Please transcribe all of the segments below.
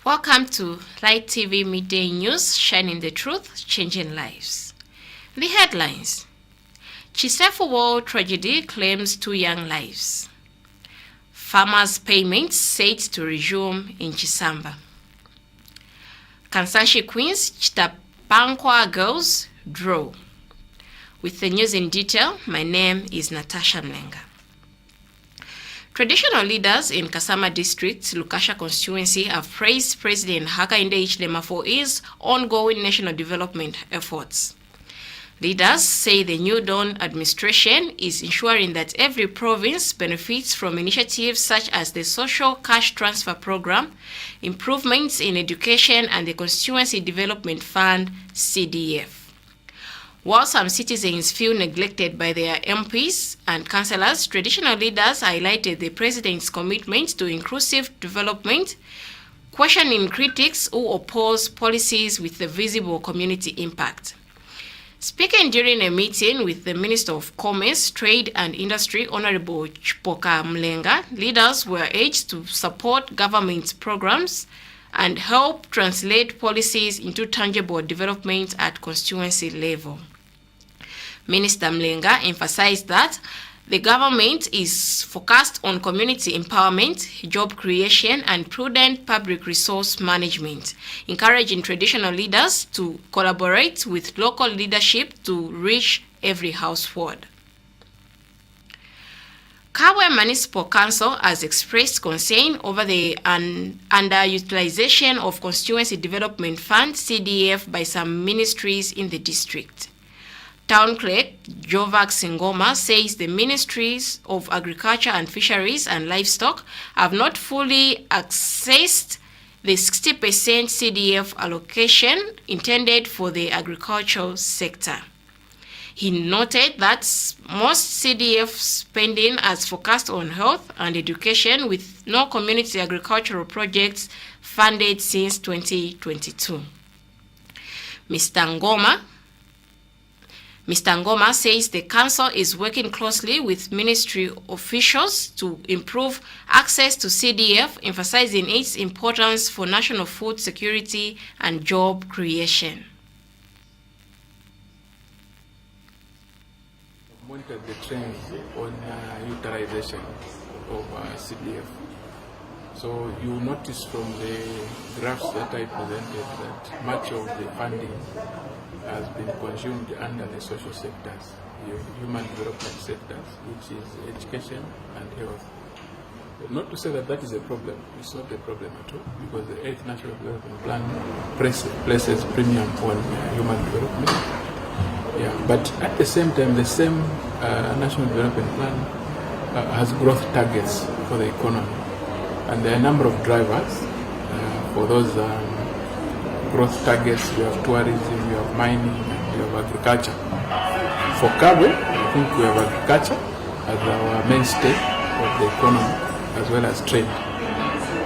Welcome to Light TV Midday News, shining the truth, changing lives. The headlines: Chisefu War tragedy claims 2 young lives. Farmers' payments set to resume in Chisamba. Kansanshi Queens Chitapankwa girls draw. With the news in detail, my name is Natasha Mlenga. Traditional leaders in Kasama District, Lukasha constituency have praised President Hakainde Hichilema for his ongoing national development efforts. Leaders say the New Dawn administration is ensuring that every province benefits from initiatives such as the Social Cash Transfer Program, improvements in education, and the Constituency Development Fund, CDF. While some citizens feel neglected by their MPs and councillors, traditional leaders highlighted the president's commitment to inclusive development, questioning critics who oppose policies with the visible community impact. Speaking during a meeting with the Minister of Commerce, Trade and Industry, Honorable Chipoka Mlenga, leaders were urged to support government programs and help translate policies into tangible development at constituency level. Minister Mlenga emphasized that the government is focused on community empowerment, job creation, and prudent public resource management, encouraging traditional leaders to collaborate with local leadership to reach every household. Kabwe Municipal Council has expressed concern over the underutilization of Constituency Development Fund, CDF, by some ministries in the district. Town Clerk Jovac Singoma says the Ministries of Agriculture and Fisheries and Livestock have not fully accessed the 60% CDF allocation intended for the agricultural sector. He noted that most CDF spending has focused on health and education, with no community agricultural projects funded since 2022. Mr. Ngoma says the council is working closely with ministry officials to improve access to CDF, emphasizing its importance for national food security and job creation. Monitored the trend on utilization of CDF. So you notice from the graphs that I presented that much of the funding has been consumed under the social sectors, the human development sectors, which is education and health. Not to say that that is a problem, it's not a problem at all, because the 8th National Development Plan places premium on human development. Yeah, but at the same time, the same National Development Plan has growth targets for the economy. And there are a number of drivers for those growth targets. We have tourism, we have mining, and we have agriculture. For Kabwe, I think we have agriculture as our mainstay of the economy, as well as trade.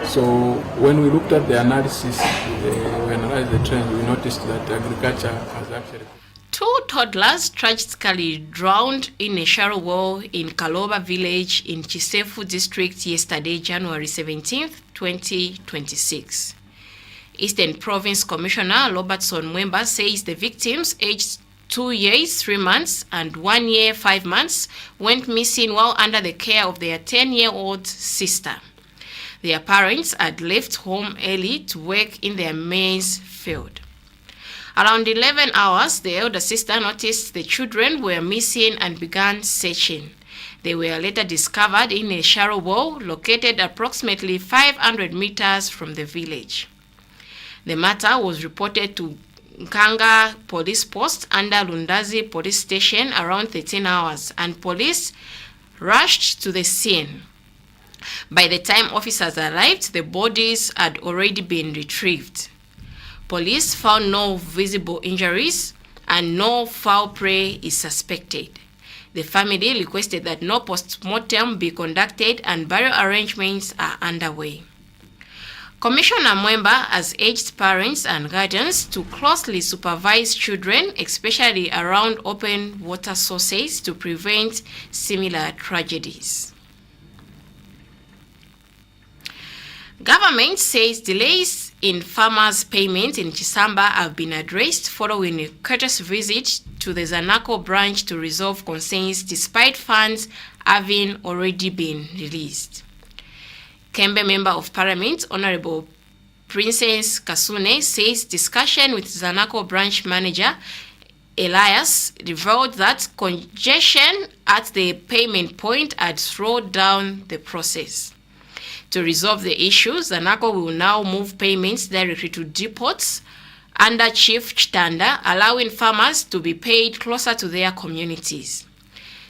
So when we looked at the analysis, we analyzed the trend, we noticed that agriculture has actually... 2 toddlers tragically drowned in a shallow well in Kaloba village in Chisefu district yesterday, January 17, 2026. Eastern Province Commissioner Robertson Mwemba says the victims, aged 2 years, 3 months and 1 year, 5 months, went missing while under the care of their 10-year-old sister. Their parents had left home early to work in their maize field. Around 11 hours, the elder sister noticed the children were missing and began searching. They were later discovered in a shallow well located approximately 500 meters from the village. The matter was reported to Nkanga Police Post under Lundazi Police Station around 13 hours, and police rushed to the scene. By the time officers arrived, the bodies had already been retrieved. Police found no visible injuries and no foul play is suspected. The family requested that no post-mortem be conducted and burial arrangements are underway. Commissioner Mwemba has urged parents and guardians to closely supervise children, especially around open water sources, to prevent similar tragedies. Government says delays in farmers' payments in Chisamba have been addressed following a courteous visit to the Zanaco branch to resolve concerns despite funds having already been released. Kembe Member of Parliament, Honorable Princess Kasune, says discussion with Zanaco branch manager Elias revealed that congestion at the payment point had slowed down the process. To resolve the issue, Zanaco will now move payments directly to depots under Chief Chitanda, allowing farmers to be paid closer to their communities.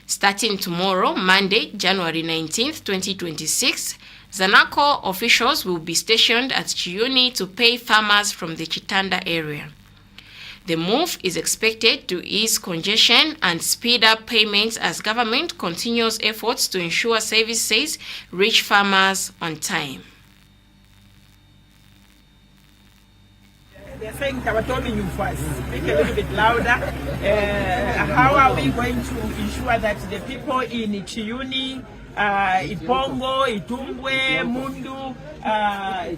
Starting tomorrow, Monday, January 19th, 2026, Zanaco officials will be stationed at Chiuni to pay farmers from the Chitanda area. The move is expected to ease congestion and speed up payments as government continues efforts to ensure services reach farmers on time. They're saying Tabatoni first. Speak a little bit louder. How are we going to ensure that the people in Chiuni, Ipongo, Itumbwe, Mundu,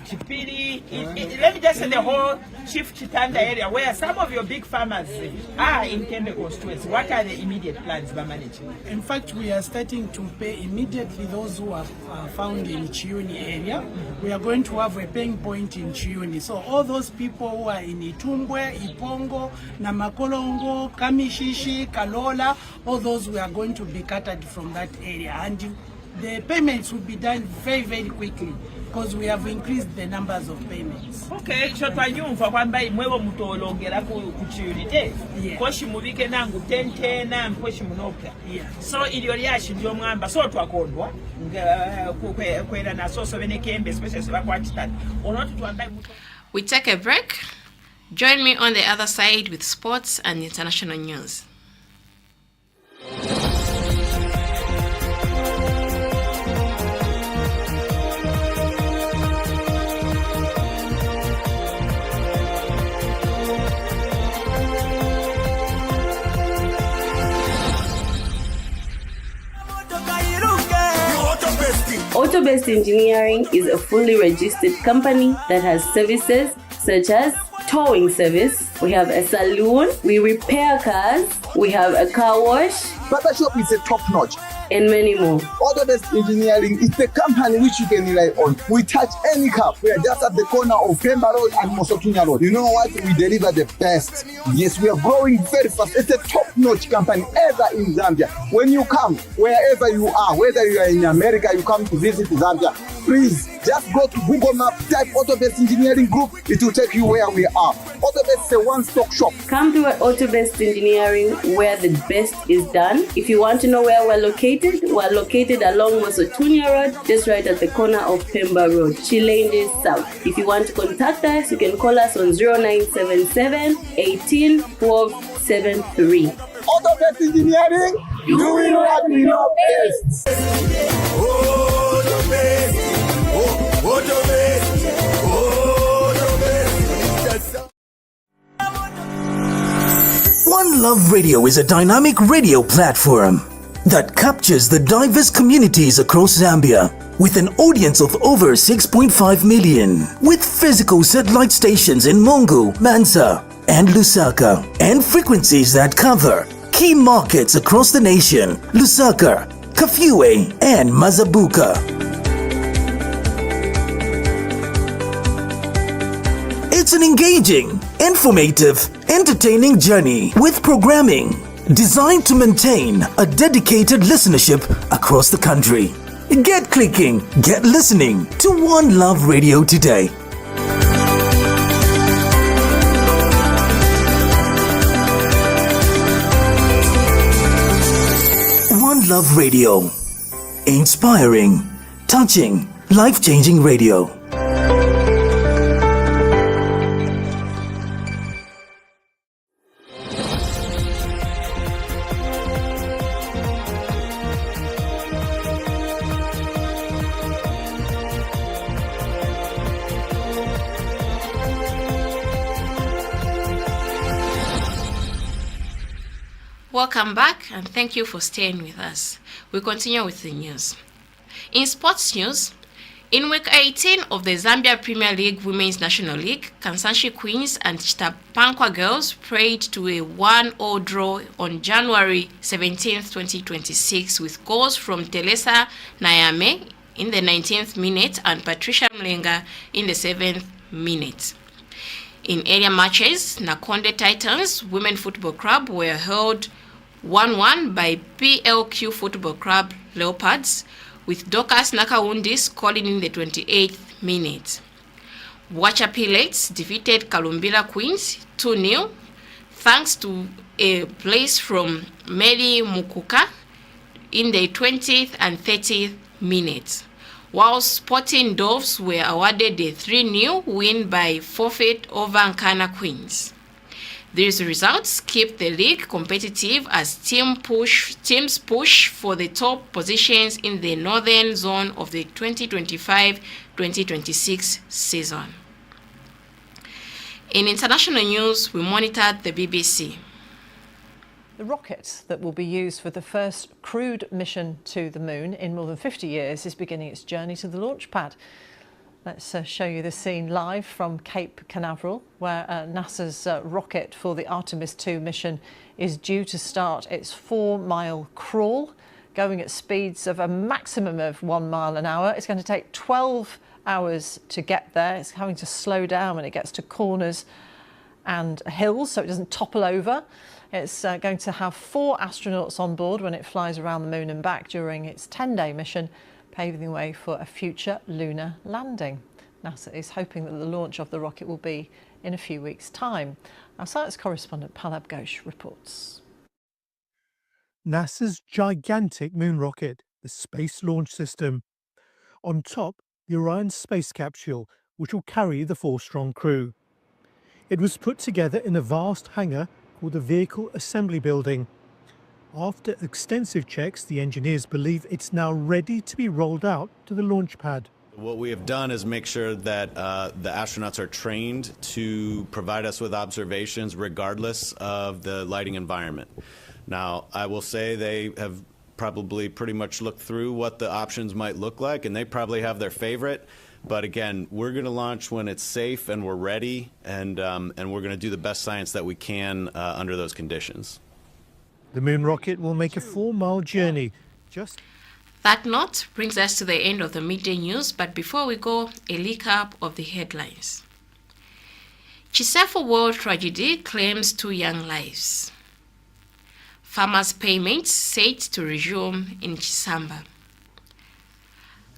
Chipiri, let me just say the whole Chief Chitanda area where some of your big farmers are in Kembe constituency. What are the immediate plans by management? In fact, we are starting to pay immediately those who are found in Chiuni area. We are going to have a paying point in Chiuni. So all those people who are in Itumbwe, Ipongo, Namakolongo, Kamishishi, Kalola, all those we are going to be catered from that area. And the payments will be done very, very quickly because we have increased the numbers of payments. Okay, so twanyumva kwamba imwewo mutolongera ku Chiunite. Yeah. Koshi mubike nangu tente na mkoshi munoka. Yeah. So ilio lyashi ndio mwamba so twakondwa kwera na so bene Kembe especially bakwatita. Onoti twandai muto. We take a break. Join me on the other side with sports and international news. Auto-Best Engineering is a fully registered company that has services such as towing service, we have a saloon, we repair cars, we have a car wash, Barber shop is a top-notch, and many more. Auto-Best Engineering is the company which you can rely on. We touch any car. We are just at the corner of Pemba Road and Mosotunya Road. You know what? We deliver the best. Yes, we are growing very fast. It's a top-notch company ever in Zambia. When you come, wherever you are, whether you are in America, you come to visit Zambia, please just go to Google Maps, type Auto-Best Engineering Group. It will take you where we are. Auto-Best is a one-stop shop. Come to Auto-Best Engineering where the best is done. If you want to know where we're located along Mosotunya Road, just right at the corner of Pemba Road, Chilende South. If you want to contact us, you can call us on 0977 18 12 73. Auto-Best Engineering, doing what we know best. Auto-Best, Auto-Best, Auto-Best. One Love Radio is a dynamic radio platform that captures the diverse communities across Zambia with an audience of over 6.5 million, with physical satellite stations in Mungu, Mansa, and Lusaka, and frequencies that cover key markets across the nation: Lusaka, Kafue, and Mazabuka. It's an engaging, informative, entertaining journey with programming designed to maintain a dedicated listenership across the country. Get clicking, get listening to One Love Radio today. One Love Radio. Inspiring, touching, life-changing radio. Welcome back and thank you for staying with us. We continue with the news. In sports news, In week 18 of the Zambia Premier League Women's National League, Kansanshi Queens and Chitapankwa Girls played to a 1-0 draw on January 17, 2026 with goals from Telesa Nayame in the 19th minute and Patricia Mlenga in the 7th minute. In area matches, Nakonde Titans Women Football Club were held 1-1 by PLQ Football Club Leopards, with Dorcas Nakawundi scoring in the 28th minute. Wacha Pilates defeated Kalumbila Queens 2-0 thanks to a place from Mary Mukuka in the 20th and 30th minutes, while Sporting Doves were awarded a 3-0 win by forfeit over Nkana Queens. These results keep the league competitive as teams push for the top positions in the northern zone of the 2025-2026 season. In international news, we monitored the BBC. The rocket that will be used for the first crewed mission to the moon in more than 50 years is beginning its journey to the launch pad. Let's show you the scene live from Cape Canaveral, where NASA's rocket for the Artemis 2 mission is due to start its 4-mile crawl, going at speeds of a maximum of 1 mile an hour. It's going to take 12 hours to get there. It's having to slow down when it gets to corners and hills so it doesn't topple over. It's going to have 4 astronauts on board when it flies around the moon and back during its 10-day mission, paving the way for a future lunar landing. NASA is hoping that the launch of the rocket will be in a few weeks' time. Our science correspondent Pallab Ghosh reports. NASA's gigantic moon rocket, the Space Launch System. On top, the Orion space capsule, which will carry the 4-strong crew. It was put together in a vast hangar called the Vehicle Assembly Building. After extensive checks, the engineers believe it's now ready to be rolled out to the launch pad. What we have done is make sure that the astronauts are trained to provide us with observations regardless of the lighting environment. Now, I will say they have probably pretty much looked through what the options might look like, and they probably have their favorite. But again, we're going to launch when it's safe and we're ready, and we're going to do the best science that we can under those conditions. The moon rocket will make a 4-mile journey. That note brings us to the end of the midday news, but before we go, a recap of the headlines. Chisefo World Tragedy claims 2 young lives. Farmers' payments set to resume in Chisamba.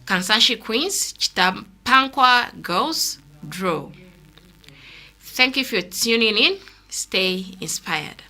Kansanshi Queens, Chitapankwa Girls draw. Thank you for tuning in. Stay inspired.